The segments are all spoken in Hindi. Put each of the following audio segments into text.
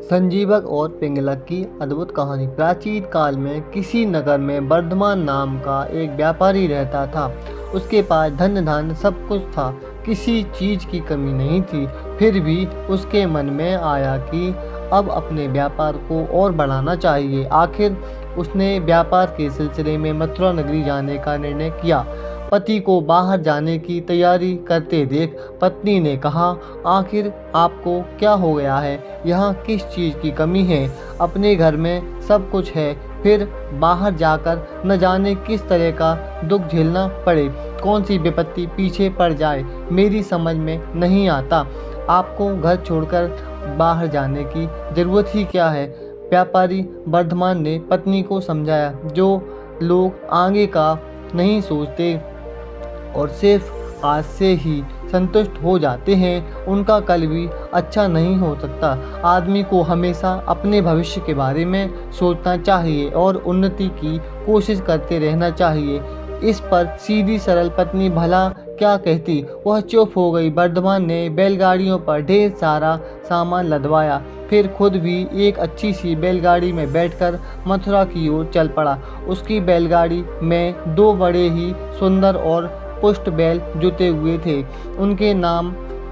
संजीवक और पिंगलक की अद्भुत कहानी। प्राचीन काल में किसी नगर में वर्धमान नाम का एक व्यापारी रहता था। उसके पास धन सब कुछ था, किसी चीज की कमी नहीं थी। फिर भी उसके मन में आया कि अब अपने व्यापार को और बढ़ाना चाहिए। आखिर उसने व्यापार के सिलसिले में मथुरा नगरी जाने का निर्णय किया। पति को बाहर जाने की तैयारी करते देख पत्नी ने कहा, आखिर आपको क्या हो गया है? यहाँ किस चीज़ की कमी है? अपने घर में सब कुछ है, फिर बाहर जाकर न जाने किस तरह का दुख झेलना पड़े, कौन सी विपत्ति पीछे पड़ जाए, मेरी समझ में नहीं आता। आपको घर छोड़कर बाहर जाने की ज़रूरत ही क्या है? व्यापारी वर्धमान ने पत्नी को समझाया, जो लोग आगे का नहीं सोचते और सिर्फ आज से ही संतुष्ट हो जाते हैं, उनका कल भी अच्छा नहीं हो सकता। आदमी को हमेशा अपने भविष्य के बारे में सोचना चाहिए और उन्नति की कोशिश करते रहना चाहिए। इस पर सीधी सरल पत्नी भला क्या कहती, वह चुप हो गई। वर्धमान ने बैलगाड़ियों पर ढेर सारा सामान लदवाया, फिर खुद भी एक अच्छी सी बैलगाड़ी में बैठकर मथुरा की ओर चल पड़ा। उसकी बैलगाड़ी में दो बड़े ही सुंदर और पुष्ट बैल जुते हुए थे। उनके नाम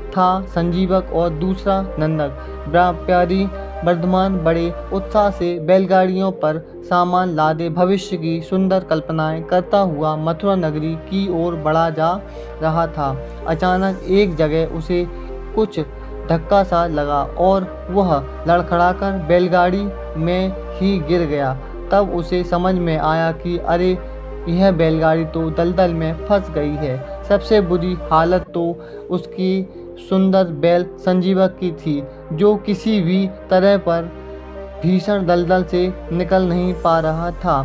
था संजीवक और दूसरा नंदक। व्यापारी वर्धमान बड़े उत्साह से बैलगाड़ियों पर सामान लादे भविष्य की सुंदर कल्पनाएं करता हुआ मथुरा नगरी की ओर बढ़ा जा रहा था। अचानक एक जगह उसे कुछ धक्का सा लगा और वह लड़खड़ाकर बैलगाड़ी में ही गिर गया। तब उसे समझ में आया कि अरे, यह बैलगाड़ी तो दलदल में फंस गई है। सबसे बुरी हालत तो उसकी सुंदर बैल संजीवक की थी, जो किसी भी तरह पर भीषण दलदल से निकल नहीं पा रहा था।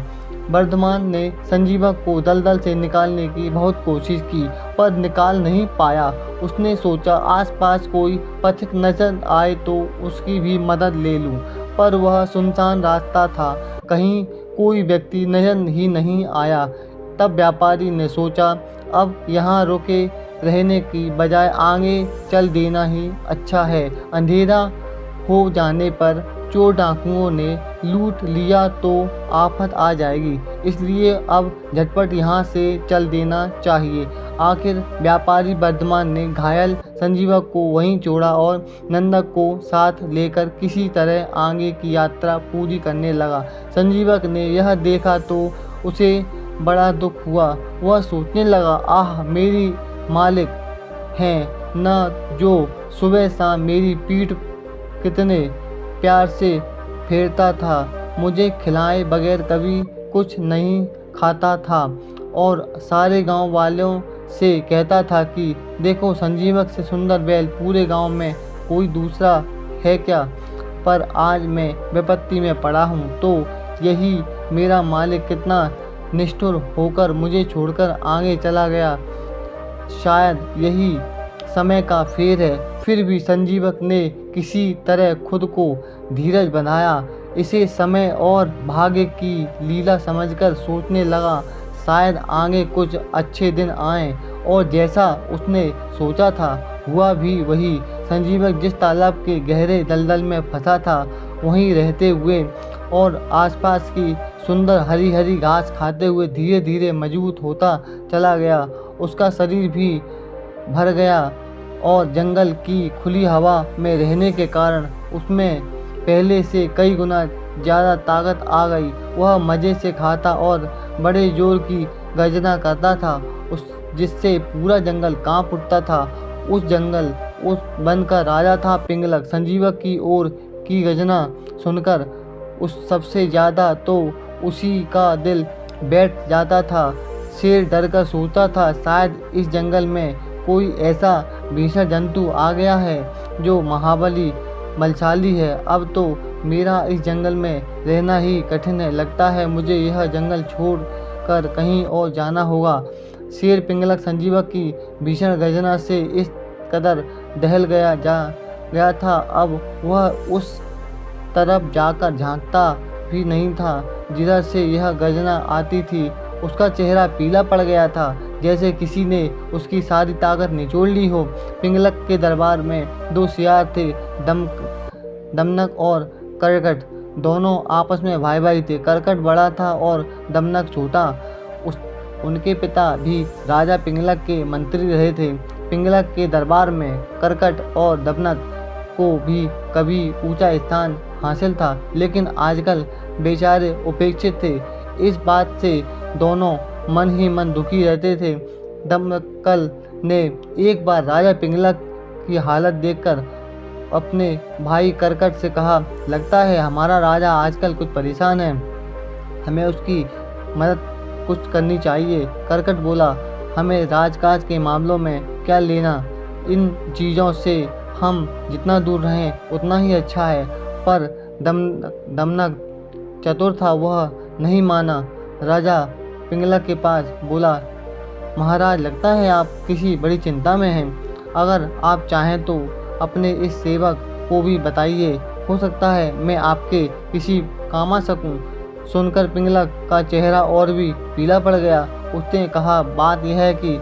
वर्धमान ने संजीवक को दलदल से निकालने की बहुत कोशिश की, पर निकाल नहीं पाया। उसने सोचा आसपास कोई पथिक नजर आए तो उसकी भी मदद ले लूं, पर वह सुनसान रास्ता था, कहीं कोई व्यक्ति नजर ही नहीं आया। तब व्यापारी ने सोचा, अब यहाँ रुके रहने की बजाय आगे चल देना ही अच्छा है। अंधेरा हो जाने पर चोर डाकुओं ने लूट लिया तो आफत आ जाएगी, इसलिए अब झटपट यहाँ से चल देना चाहिए। आखिर व्यापारी वर्धमान ने घायल संजीवक को वहीं छोड़ा और नंदक को साथ लेकर किसी तरह आगे की यात्रा पूरी करने लगा। संजीवक ने यह देखा तो उसे बड़ा दुख हुआ। वह सोचने लगा, आह, मेरी मालिक हैं न, जो सुबह शाम मेरी पीठ कितने प्यार से फेरता था, मुझे खिलाए बगैर कभी कुछ नहीं खाता था और सारे गांव वालों से कहता था कि देखो, संजीवक से सुंदर बैल पूरे गांव में कोई दूसरा है क्या? पर आज मैं विपत्ति में पड़ा हूँ तो यही मेरा मालिक कितना निष्ठुर होकर मुझे छोड़कर आगे चला गया। शायद यही समय का फेर है। फिर भी संजीवक ने किसी तरह खुद को धीरज बनाया। इसे समय और भाग्य की लीला समझकर सोचने लगा, शायद आगे कुछ अच्छे दिन आएं। और जैसा उसने सोचा था हुआ भी वही। संजीवक जिस तालाब के गहरे दलदल में फंसा था, वहीं रहते हुए और आसपास की सुंदर हरी हरी घास खाते हुए धीरे धीरे मजबूत होता चला गया। उसका शरीर भी भर गया और जंगल की खुली हवा में रहने के कारण उसमें पहले से कई गुना ज़्यादा ताकत आ गई। वह मज़े से खाता और बड़े जोर की गर्जना करता था, जिससे पूरा जंगल कांप उठता था। उस वन का राजा था पिंगलक। संजीवक की ओर की गर्जना सुनकर उस सबसे ज़्यादा तो उसी का दिल बैठ जाता था। शेर डर कर सोचता था, शायद इस जंगल में कोई ऐसा भीषण जंतु आ गया है जो महाबली बलशाली है। अब तो मेरा इस जंगल में रहना ही कठिन है। लगता है मुझे यह जंगल छोड़ कर कहीं और जाना होगा। शेर पिंगलक संजीवक की भीषण गर्जना से इस कदर दहल गया था, अब वह उस तरफ जाकर झांकता भी नहीं था जिधर से यह गर्जना आती थी। उसका चेहरा पीला पड़ गया था, जैसे किसी ने उसकी सारी ताकत निचोड़ ली हो। पिंगलक के दरबार में दो सियार थे, दमनक और करकट दोनों आपस में भाई भाई थे। करकट बड़ा था और दमनक छोटा। उस उनके पिता भी राजा पिंगलक के मंत्री रहे थे। पिंगलक के दरबार में करकट और दमनक को भी कभी ऊंचा स्थान हासिल था, लेकिन आजकल बेचारे उपेक्षित थे। इस बात से दोनों मन ही मन दुखी रहते थे। दमकल ने एक बार राजा पिंगलक की हालत देखकर अपने भाई करकट से कहा, लगता है हमारा राजा आजकल कुछ परेशान है, हमें उसकी मदद कुछ करनी चाहिए। करकट बोला, हमें राजकाज के मामलों में क्या लेना, इन चीज़ों से हम जितना दूर रहें उतना ही अच्छा है। पर दमनक चतुर था, वह नहीं माना। राजा पिंगलक के पास बोला, महाराज लगता है आप किसी बड़ी चिंता में हैं। अगर आप चाहें तो अपने इस सेवक को भी बताइए, हो सकता है मैं आपके किसी काम आ सकूं। सुनकर पिंगलक का चेहरा और भी पीला पड़ गया। उसने कहा, बात यह है कि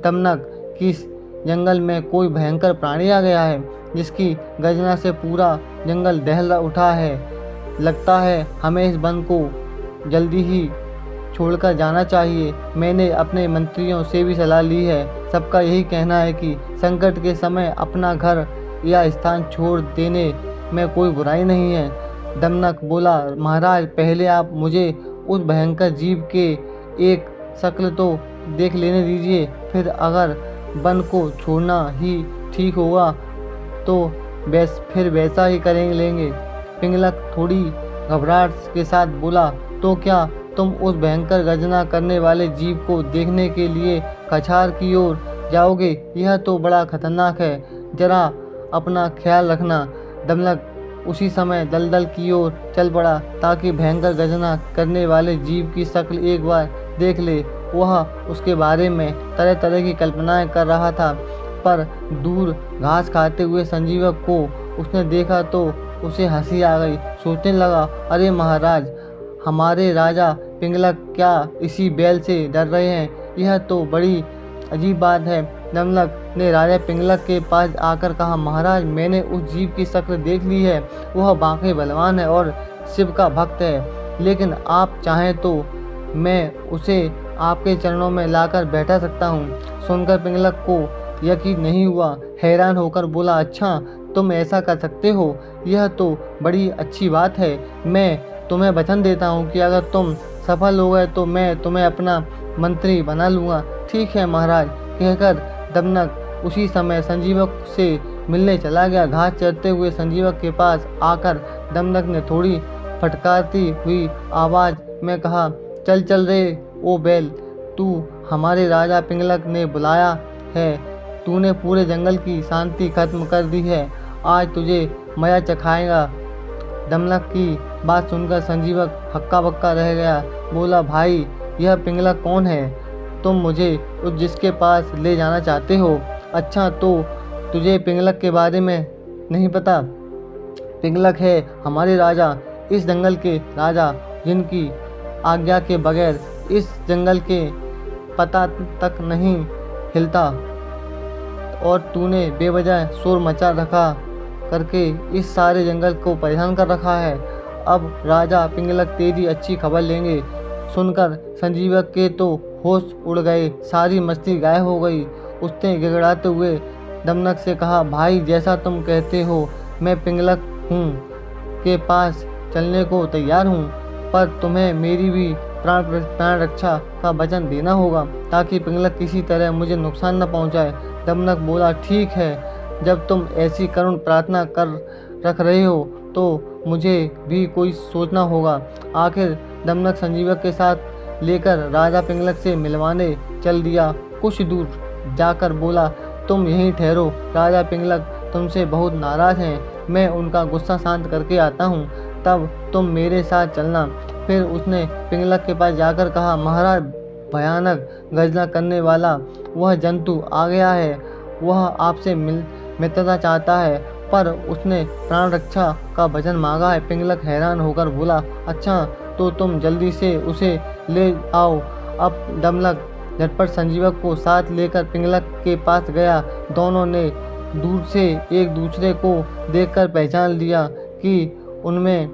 दमनक किस जंगल में कोई भयंकर प्राणी आ गया है, जिसकी गर्जना से पूरा जंगल दहल उठा है। लगता है हमें इस वन को जल्दी ही छोड़कर जाना चाहिए। मैंने अपने मंत्रियों से भी सलाह ली है, सबका यही कहना है कि संकट के समय अपना घर या स्थान छोड़ देने में कोई बुराई नहीं है। दमनक बोला, महाराज पहले आप मुझे उस भयंकर जीव के एक शक्ल तो देख लेने दीजिए, फिर अगर वन को छोड़ना ही ठीक होगा तो फिर वैसा ही करेंगे लेंगे। पिंगलक थोड़ी घबराहट के साथ बोला, तो क्या तुम उस भयंकर गर्जना करने वाले जीव को देखने के लिए कछार की ओर जाओगे? यह तो बड़ा खतरनाक है, जरा अपना ख्याल रखना। दमनक उसी समय दलदल की ओर चल पड़ा ताकि भयंकर गर्जना करने वाले जीव की शक्ल एक बार देख ले। वह उसके बारे में तरह तरह की कल्पनाएं कर रहा था, पर दूर घास खाते हुए संजीवक को उसने देखा तो उसे हंसी आ गई। सोचने लगा, अरे महाराज, हमारे राजा पिंगलक क्या इसी बैल से डर रहे हैं? यह तो बड़ी अजीब बात है। दमनक ने राजा पिंगलक के पास आकर कहा, महाराज मैंने उस जीव की शक्ल देख ली है, वह बांके बलवान है और शिव का भक्त है, लेकिन आप चाहें तो मैं उसे आपके चरणों में लाकर बैठा सकता हूँ। सुनकर पिंगलक को यकीन नहीं हुआ, हैरान होकर बोला, अच्छा तुम ऐसा कर सकते हो? यह तो बड़ी अच्छी बात है। मैं तुम्हें वचन देता हूँ कि अगर तुम सफल हो गए तो मैं तुम्हें अपना मंत्री बना लूँगा। ठीक है महाराज, कहकर दमनक उसी समय संजीवक से मिलने चला गया। घास चरते हुए संजीवक के पास आकर दमनक ने थोड़ी फटकारती हुई आवाज़ में कहा, चल चल रे ओ बैल, तू हमारे राजा पिंगलक ने बुलाया है। तूने पूरे जंगल की शांति खत्म कर दी है, आज तुझे मजा चखाएगा। दमनक की बात सुनकर संजीवक हक्का बक्का रह गया। बोला, भाई यह पिंगलक कौन है? तुम मुझे उस जिसके पास ले जाना चाहते हो? अच्छा तो तुझे पिंगलक के बारे में नहीं पता? पिंगलक है हमारे राजा, इस जंगल के राजा, जिनकी आज्ञा के बगैर इस जंगल के पता तक नहीं हिलता। और तूने बेवजह शोर मचा रखा करके इस सारे जंगल को परेशान कर रखा है। अब राजा पिंगलक तेरी अच्छी खबर लेंगे। सुनकर संजीवक के तो होश उड़ गए, सारी मस्ती गायब हो गई। उसने गिड़गिड़ाते हुए दमनक से कहा, भाई जैसा तुम कहते हो मैं पिंगलक हूँ के पास चलने को तैयार हूँ, पर तुम्हें मेरी भी प्राण रक्षा का वचन देना होगा ताकि पिंगलक किसी तरह मुझे नुकसान न पहुँचाए। दमनक बोला, ठीक है, जब तुम ऐसी करुण प्रार्थना कर रख रहे हो तो मुझे भी कोई सोचना होगा। आखिर दमनक संजीवक के साथ लेकर राजा पिंगलक से मिलवाने चल दिया। कुछ दूर जाकर बोला, तुम यहीं ठहरो, राजा पिंगलक तुमसे बहुत नाराज़ हैं, मैं उनका गुस्सा शांत करके आता हूँ, तब तुम मेरे साथ चलना। फिर उसने पिंगलक के पास जाकर कहा, महाराज भयानक गर्जना करने वाला वह जंतु आ गया है, वह आपसे मित्रता चाहता है, पर उसने प्राण रक्षा का वचन मांगा है। पिंगलक हैरान होकर बोला, अच्छा तो तुम जल्दी से उसे ले आओ। अब दमनक झटपट संजीवक को साथ लेकर पिंगलक के पास गया। दोनों ने दूर से एक दूसरे को देखकर पहचान लिया कि उनमें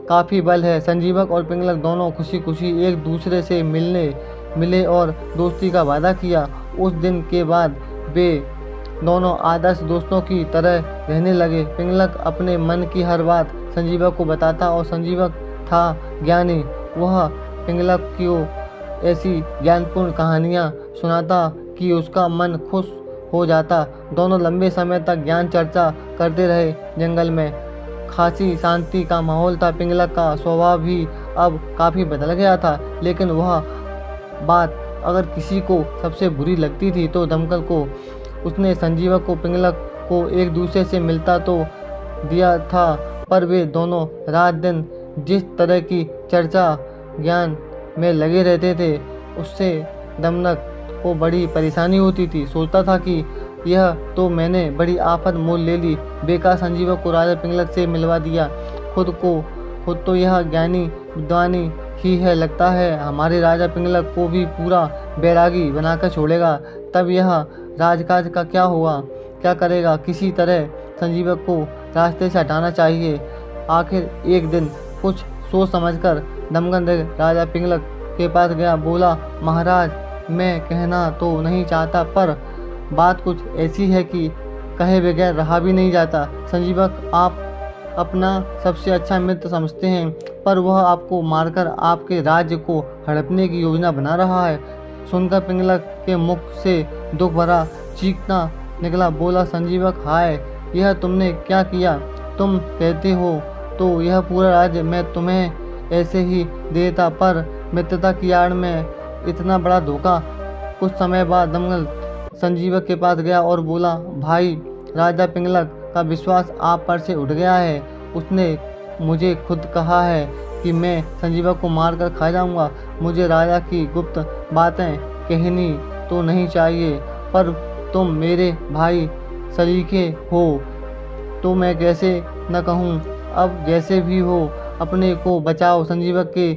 काफ़ी बल है। संजीवक और पिंगलक दोनों खुशी खुशी एक दूसरे से मिले और दोस्ती का वादा किया। उस दिन के बाद वे दोनों आदर्श दोस्तों की तरह रहने लगे। पिंगलक अपने मन की हर बात संजीवक को बताता और संजीवक था ज्ञानी। वह पिंगलक को ऐसी ज्ञानपूर्ण कहानियाँ सुनाता कि उसका मन खुश हो जाता। दोनों लंबे समय तक ज्ञान चर्चा करते रहे। जंगल में खासी शांति का माहौल था। पिंगलक का स्वभाव भी अब काफ़ी बदल गया था, लेकिन वह बात अगर किसी को सबसे बुरी लगती थी तो दमकल को। उसने संजीवक को पिंगलक को एक दूसरे से मिलता तो दिया था, पर वे दोनों रात दिन जिस तरह की चर्चा ज्ञान में लगे रहते थे उससे दमनक को बड़ी परेशानी होती थी। सोचता था कि यह तो मैंने बड़ी आफत मोल ले ली। बेकार संजीवक को राजा पिंगलक से मिलवा दिया। खुद तो यह ज्ञानी विद्वानी ही है। लगता है हमारे राजा पिंगलक को भी पूरा बैरागी बनाकर छोड़ेगा। तब यह राजकाज का क्या हुआ, क्या करेगा? किसी तरह संजीवक को रास्ते से हटाना चाहिए। आखिर एक दिन कुछ सोच समझकर दमकन राजा पिंगलक के पास गया। बोला, महाराज, मैं कहना तो नहीं चाहता, पर बात कुछ ऐसी है कि कहे बगैर रहा भी नहीं जाता। संजीवक आप अपना सबसे अच्छा मित्र समझते हैं, पर वह आपको मारकर आपके राज्य को हड़पने की योजना बना रहा है। सुनकर पिंगलक के मुख से दुख भरा चीखना निकला। बोला, संजीवक, हाय, यह तुमने क्या किया? तुम कहते हो तो यह पूरा राज्य मैं तुम्हें ऐसे ही देता, पर मित्रता की आड़ में इतना बड़ा धोखा। कुछ समय बाद दमकल संजीवक के पास गया और बोला, भाई, राजा पिंगलक का विश्वास आप पर से उठ गया है। उसने मुझे खुद कहा है कि मैं संजीवक को मारकर खा जाऊंगा। मुझे राजा की गुप्त बातें कहनी तो नहीं चाहिए, पर तुम मेरे भाई सलीके हो तो मैं कैसे न कहूँ। अब जैसे भी हो अपने को बचाओ। संजीवक के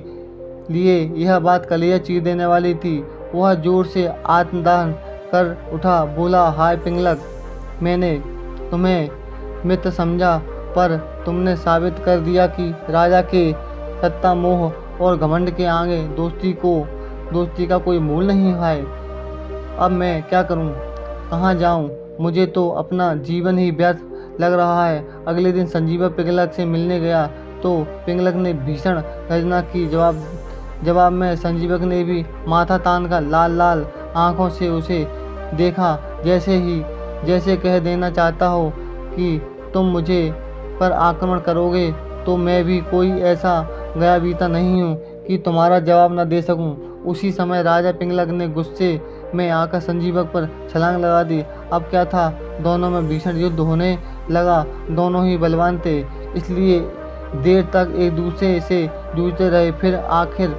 लिए यह बात कलेजा चीर देने वाली थी। वह जोर से आत्मदान कर उठा। बोला, हाय पिंगलक, मैंने तुम्हें मित्र समझा, पर तुमने साबित कर दिया कि राजा के सत्ता, मोह और घमंड के आगे दोस्ती का कोई मूल नहीं है। अब मैं क्या करूं? कहाँ जाऊं? मुझे तो अपना जीवन ही व्यर्थ लग रहा है। अगले दिन संजीवक पिंगलक से मिलने गया तो पिंगलक ने भीषण गर्जना की। जवाब में संजीवक ने भी माथा तान कर लाल आंखों से उसे देखा, जैसे कह देना चाहता हो कि तुम मुझे पर आक्रमण करोगे तो मैं भी कोई ऐसा गया बीता नहीं हूँ कि तुम्हारा जवाब न दे सकूं। उसी समय राजा पिंगलक ने गुस्से में आकर संजीवक पर छलांग लगा दी। अब क्या था, दोनों में भीषण युद्ध होने लगा। दोनों ही बलवान थे, इसलिए देर तक एक दूसरे से जूझते रहे। फिर आखिर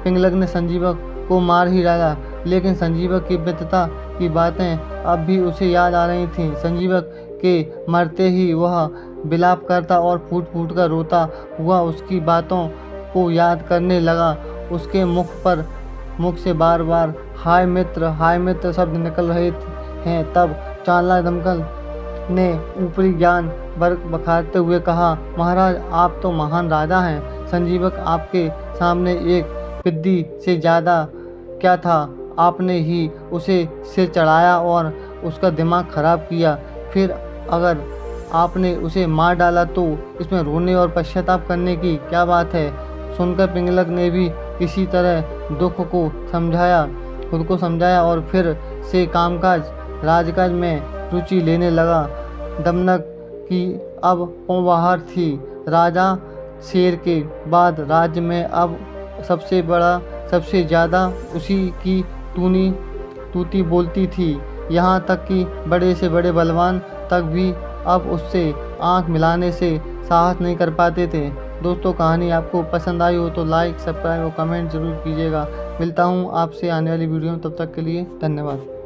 पिंगलक ने संजीवक को मार ही डाला, लेकिन संजीवक की मित्रता की बातें अब भी उसे याद आ रही थीं। संजीवक के मरते ही वह विलाप करता और फूट फूट कर रोता हुआ उसकी बातों को याद करने लगा। उसके मुख से बार बार हाय मित्र शब्द निकल रहे हैं। तब चालाक दमकल ने ऊपरी ज्ञान बखारते हुए कहा, महाराज, आप तो महान राजा हैं। संजीवक आपके सामने एक पिद्दी से ज़्यादा क्या था? आपने ही उसे सिर चढ़ाया और उसका दिमाग खराब किया। फिर अगर आपने उसे मार डाला तो इसमें रोने और पश्चाताप करने की क्या बात है? सुनकर पिंगलक ने भी किसी तरह दुख को खुद को समझाया और फिर से राजकाज में रुचि लेने लगा। दमनक की अब पौवाहर थी। राजा शेर के बाद राज्य में अब सबसे ज़्यादा उसी की तूती बोलती थी। यहाँ तक कि बड़े से बड़े बलवान तक भी अब उससे आंख मिलाने से साहस नहीं कर पाते थे। दोस्तों, कहानी आपको पसंद आई हो तो लाइक, सब्सक्राइब और कमेंट जरूर कीजिएगा। मिलता हूँ आपसे आने वाली वीडियो में, तब तक के लिए धन्यवाद।